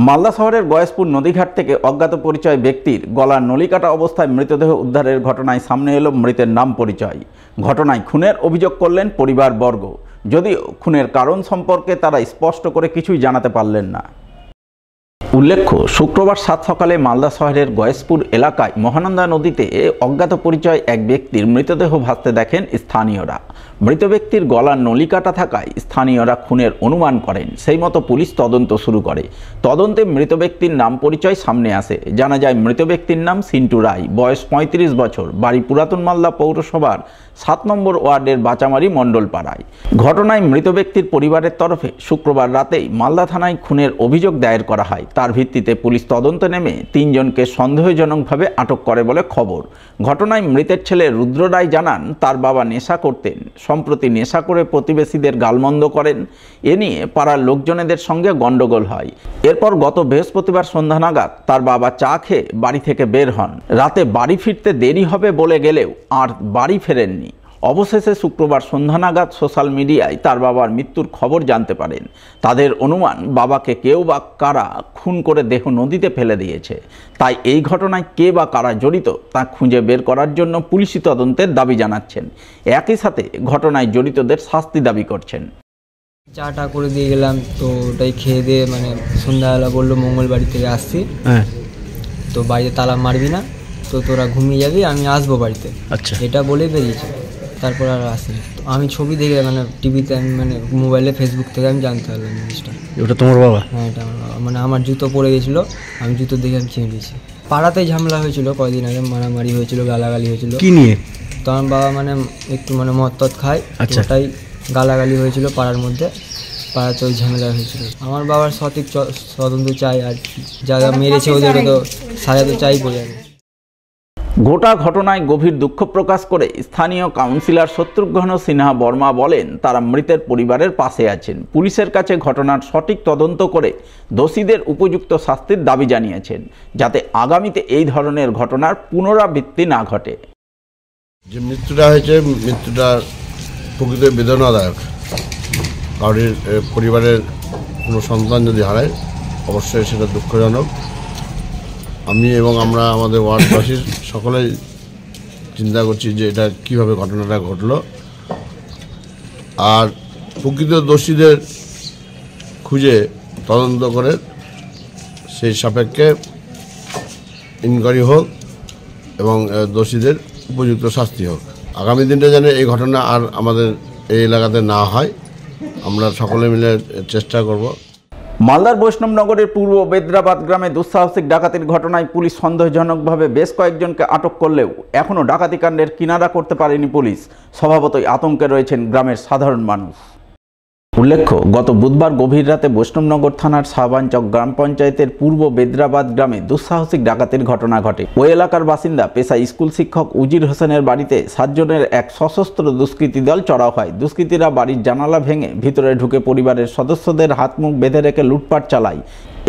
মালদা শহরের গয়েশপুর নদীঘাট থেকে অজ্ঞাত পরিচয় ব্যক্তির গলার নলি কাটা অবস্থায় মৃতদেহ উদ্ধারের ঘটনায় সামনে এলো মৃতের নাম পরিচয়। ঘটনায় খুনের অভিযোগ করলেন পরিবারবর্গ, যদিও খুনের কারণ সম্পর্কে তারা স্পষ্ট করে কিছুই জানাতে পারলেন না। উল্লেখ্য, শুক্রবার সাত সকালে মালদা শহরের গয়েশপুর এলাকায় মহানন্দা নদীতে অজ্ঞাত পরিচয় এক ব্যক্তির মৃতদেহ ভাসতে দেখেন স্থানীয়রা। মৃত ব্যক্তির গলার নলি কাটা থাকায় স্থানীয়রা খুনের অনুমান করেন। সেই মতো পুলিশ তদন্ত শুরু করে। তদন্তে মৃত ব্যক্তির নাম পরিচয় সামনে আসে। জানা যায় মৃত ব্যক্তির নাম সিন্টু রায়, বয়স ৩৫ বছর, বাড়ি পুরাতন মালদা পৌরসভার ৭ নম্বর ওয়ার্ডের বাচামারি মণ্ডলপাড়ায়। ঘটনায় মৃত ব্যক্তির পরিবারের তরফে শুক্রবার রাতেই মালদা থানায় খুনের অভিযোগ দায়ের করা হয়। তার ভিত্তিতে পুলিশ তদন্তে নেমে ৩ জনকে সন্দেহজনকভাবে আটক করে বলে খবর। ঘটনায় মৃতের ছেলে রুদ্র রায় জানান, তার বাবা নেশা করতেন। সম্প্রতি নেশা করে প্রতিবেশীদের গালমন্দ করেন। এ নিয়ে পাড়ার লোকজনেদের সঙ্গে গণ্ডগোল হয়। এরপর গত বৃহস্পতিবার সন্ধ্যা নাগাদ তার বাবা চা খেয়ে বাড়ি থেকে বের হন। রাতে বাড়ি ফিরতে দেরি হবে বলে গেলেও আর বাড়ি ফেরেননি। অবশেষে শুক্রবার সন্ধ্যা নাগাদ সোশ্যাল মিডিয়ায় তার বাবার মৃত্যুর খবর জানতে পারেন। তাদের অনুমান, বাবাকে কেউ বা কারা খুন করে দেহ নদীতে ফেলে দিয়েছে। তাই এই ঘটনায় কে বা কারা জড়িত তা খুঁজে বের করার জন্য পুলিশি তদন্তের দাবি জানাচ্ছেন। একই সাথে ঘটনায় জড়িতদের শাস্তি দাবি করছেন। চাটা করে দিয়ে গেলাম, তো ওটাই খেয়ে দিয়ে সন্ধ্যাবেলা বললো মঙ্গলবাড়ি থেকে আসছি, তো বাড়িতে তালা মারবি না, তো তোরা ঘুমিয়ে যাবি, আমি আসবো বাড়িতে। আচ্ছা, এটা বলে বেরিয়েছে। তারপর আর আসেনি। আমি ছবি দেখে টিভিতে আমি মোবাইলে ফেসবুক থেকে আমি জানতে পারলাম জিনিসটা। ওটা তোমার বাবা? হ্যাঁ, এটা আমার বাবা। আমার জুতো পরে গেছিলো, আমি জুতো দেখে আমি চিনে দিয়েছি। পাড়াতেই ঝামেলা হয়েছিল কয়েকদিন আগে, মারামারি হয়েছিল, গালাগালি হয়েছিল। কি নিয়ে? তো আমার বাবা একটু মদ টদ খায়, ওটাই গালাগালি হয়েছিল পাড়ার মধ্যে। পাড়াতে ওই ঝামেলা হয়েছিল। আমার বাবার সঠিক তদন্ত চাই, আর যারা মেরেছে ওদেরও তো সাজা তো চাই বলে। গোটা ঘটনায় গভীর দুঃখ প্রকাশ করে স্থানীয় কাউন্সিলর শত্রুঘ্ন সিনহা বর্মা বলেন, তারা মৃতের পরিবারের পাশে আছেন। পুলিশের কাছে ঘটনার সঠিক তদন্ত করে দোষীদের উপযুক্ত শাস্তির দাবি জানিয়েছেন, যাতে আগামীতে এই ধরনের ঘটনার পুনরাবৃত্তি না ঘটে। যে মৃত্যুটা হয়েছে, মৃত্যুটা প্রকৃত বেদনাদায়ক। কারোর পরিবারের কোনো সন্তান যদি হারায়, অবশ্যই সেটা দুঃখজনক। আমি এবং আমরা আমাদের ওয়ার্ডবাসীর সকলেই চিন্তা করছি যে এটা কিভাবে ঘটনাটা ঘটলো, আর প্রকৃত দোষীদের খুঁজে তদন্ত করে সেই সাপেক্ষে ইনকোয়ারি হোক এবং দোষীদের উপযুক্ত শাস্তি হোক। আগামী দিনটা যেন এই ঘটনা আর আমাদের এই এলাকাতে না হয়, আমরা সকলে মিলে চেষ্টা করব। মালদার বৈষ্ণবনগরের পূর্ব বেদ্রাবাদ গ্রামে দুঃসাহসিক ডাকাতির ঘটনায় পুলিশ সন্দেহজনকভাবে বেশ কয়েকজনকে আটক করলেও এখনও ডাকাতিকাণ্ডের কিনারা করতে পারেনি পুলিশ। স্বভাবতই আতঙ্কে রয়েছেন গ্রামের সাধারণ মানুষ। উল্লেখ্য, গত বুধবার গভীর রাতে বৈষ্ণবনগর থানার শাহবানচক গ্রাম পঞ্চায়েতের পূর্ব বেদ্রাবাদ গ্রামে দুঃসাহসিক ডাকাতির ঘটনা ঘটে। ওই এলাকার বাসিন্দা পেশায় স্কুল শিক্ষক উজির হোসেনের বাড়িতে 7 জনের এক সশস্ত্র দুষ্কৃতী দল চড়াও হয়। দুষ্কৃতীরা বাড়ির জানালা ভেঙে ভিতরে ঢুকে পরিবারের সদস্যদের হাত মুখ বেঁধে রেখে লুটপাট চালায়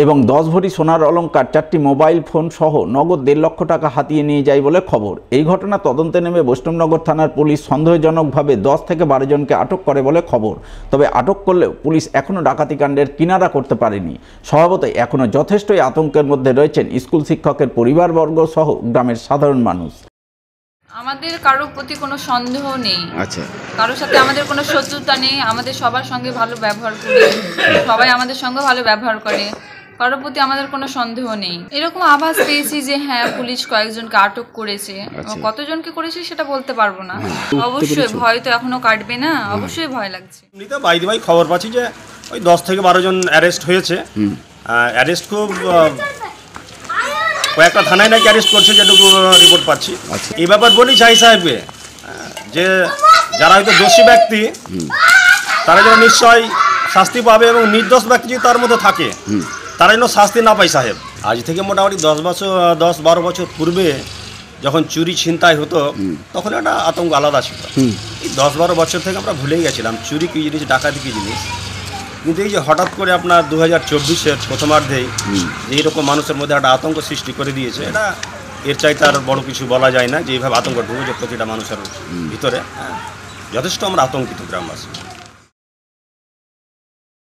এবং 10 ভরি সোনার অলংকার, 4টি মোবাইল ফোন সহ নগদ 1.5 লক্ষ টাকা হাতিয়ে নিয়ে যায় বলে খবর। এই ঘটনা তদন্তে নেমে বৈষ্ণবনগর থানার পুলিশ সন্দেহজনকভাবে 10 থেকে 12 জনকে আটক করে বলে খবর। তবে আটক করলেও পুলিশ এখনও ডাকাতিকাণ্ডের কিনারা করতে পারেনি। স্বভাবতই এখনও যথেষ্টই আতঙ্কের মধ্যে রয়েছেন স্কুল শিক্ষকের পরিবারবর্গ সহ গ্রামের সাধারণ মানুষ। আমাদের কারোর প্রতি কোনো সন্দেহ নেই। আচ্ছা, কারোর সাথে আমাদের কোনো শত্রুতা নেই। আমাদের সবার সঙ্গে ভালো ব্যবহার করি, সবাই আমাদের সঙ্গে ভালো ব্যবহার করে। কারোর প্রতি আমাদের কোনো সন্দেহ নেই। এরকম আভাস পেয়েছি যে হ্যাঁ, পুলিশ কয়েকজনকে আটক করেছে। কতজনকে করেছে সেটা বলতে পারবো না। অবশ্যই ভয় তো এখনো কাটবে না, অবশ্যই ভয় লাগছে। বাইরে ভাই খবর পাচ্ছি যে ওই 10 থেকে 12 জন অ্যারেস্ট হয়েছে। অ্যারেস্ট খুব কয়েকটা থানায় নাকি অ্যারেস্ট করছে, যেটুকু রিপোর্ট পাচ্ছি। এই ব্যাপার বলি চাই সাহেবকে যে যারা হয়তো দোষী ব্যক্তি তারা যেন নিশ্চয়ই শাস্তি পাবে, এবং নির্দোষ ব্যক্তি যদি তার মধ্যে থাকে তারা যেন শাস্তি না পায় সাহেব। আজ থেকে মোটামুটি 10-12 বছর পূর্বে যখন চুরি ছিনতাই হতো, তখন একটা আতঙ্ক আলাদা ছিল। এই 10-12 বছর থেকে আমরা ভুলেই গেছিলাম চুরি কী জিনিস, ডাকাতি কী জিনিস। কিন্তু এই যে হঠাৎ করে আপনার 2024-এর প্রথমার্ধেই যে এইরকম মানুষের মধ্যে একটা আতঙ্ক সৃষ্টি করে দিয়েছে, এটা এর চাইতে আর বড় কিছু বলা যায় না। যে এইভাবে আতঙ্ক ঢুকেছে প্রতিটা মানুষের ভিতরে, যথেষ্ট আমরা আতঙ্কিত গ্রামবাসী।